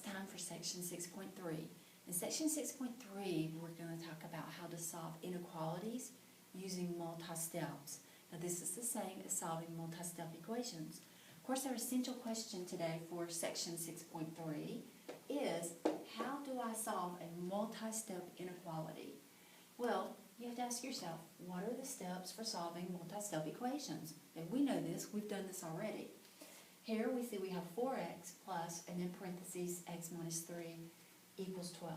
time for section 6.3. In section 6.3, we're going to talk about how to solve inequalities using multi-steps. Now this is the same as solving multi-step equations. Of course, our essential question today for section 6.3 is, how do I solve a multi-step inequality? Well, you have to ask yourself, what are the steps for solving multi-step equations? And we know this, we've done this already. Here we see we have 4x plus, and then parentheses, x minus 3 equals 12.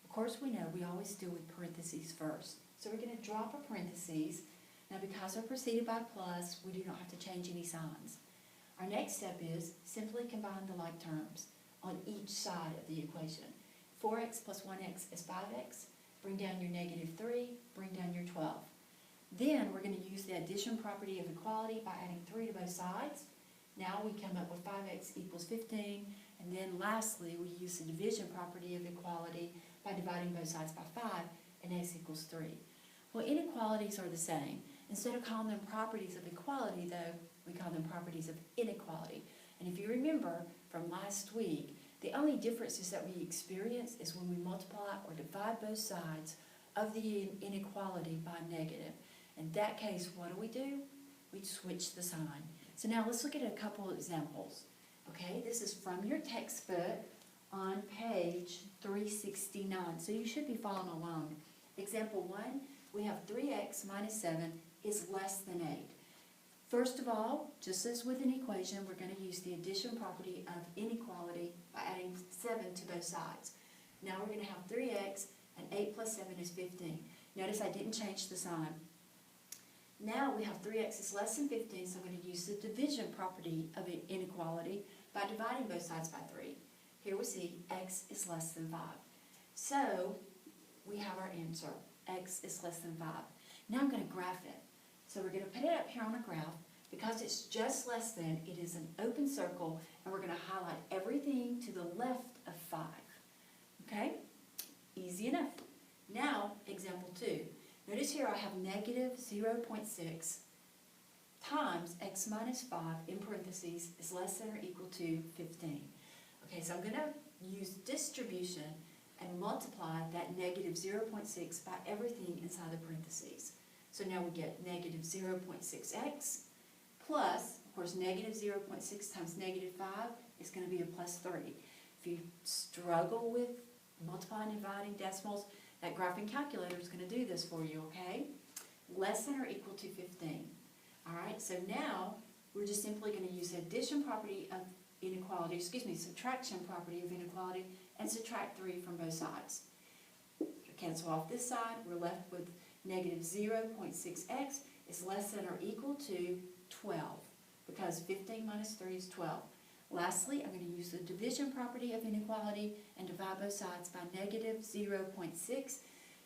Of course, we know we always deal with parentheses first. So we're going to drop a parentheses. Now because they're preceded by plus, we do not have to change any signs. Our next step is simply combine the like terms on each side of the equation. 4x plus 1x is 5x. Bring down your negative 3, bring down your 12. Then we're going to use the addition property of equality by adding 3 to both sides. Now we come up with 5x equals 15, and then lastly we use the division property of equality by dividing both sides by 5, and x equals 3. Well, inequalities are the same. Instead of calling them properties of equality, though, we call them properties of inequality. And if you remember from last week, the only differences that we experience is when we multiply or divide both sides of the inequality by negative. In that case, what do? We switch the sign. So now let's look at a couple of examples. Okay, this is from your textbook on page 369. So you should be following along. Example 1, we have 3x minus 7 is less than 8. First of all, just as with an equation, we're going to use the addition property of inequality by adding 7 to both sides. Now we're going to have 3x, and 8 plus 7 is 15. Notice I didn't change the sign. Now we have 3x is less than 15, so I'm going to use the division property of inequality by dividing both sides by 3. Here we see x is less than 5. So we have our answer. X is less than 5. Now I'm going to graph it. So we're going to put it up here on a graph. Because it's just less than, it is an open circle, and we're going to highlight everything to the left of 5. Okay? Easy enough. Now, example 2. Notice here I have negative 0.6 times x minus 5 in parentheses is less than or equal to 15. Okay, so I'm going to use distribution and multiply that negative 0.6 by everything inside the parentheses. So now we get negative 0.6x plus, of course, negative 0.6 times negative 5 is going to be a plus 3. If you struggle with multiplying and dividing decimals, that graphing calculator is going to do this for you, okay? Less than or equal to 15. All right, so now we're just simply going to use the addition property of inequality, subtraction property of inequality, and subtract 3 from both sides. Cancel off this side, we're left with negative 0.6x is less than or equal to 12, because 15 minus 3 is 12. Lastly, I'm going to use the division property of inequality and divide both sides by negative 0.6.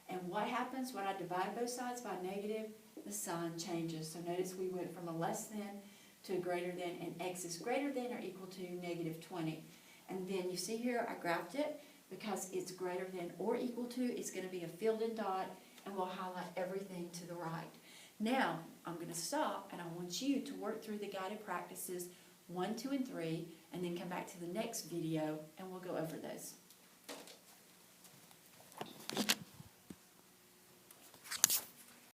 And what happens when I divide both sides by negative? The sign changes. So notice we went from a less than to a greater than, and x is greater than or equal to negative 20. And then you see here I graphed it. Because it's greater than or equal to, it's going to be a filled in dot, and we'll highlight everything to the right. Now, I'm going to stop, and I want you to work through the guided practices 1, 2, and 3, and then come back to the next video, and we'll go over those.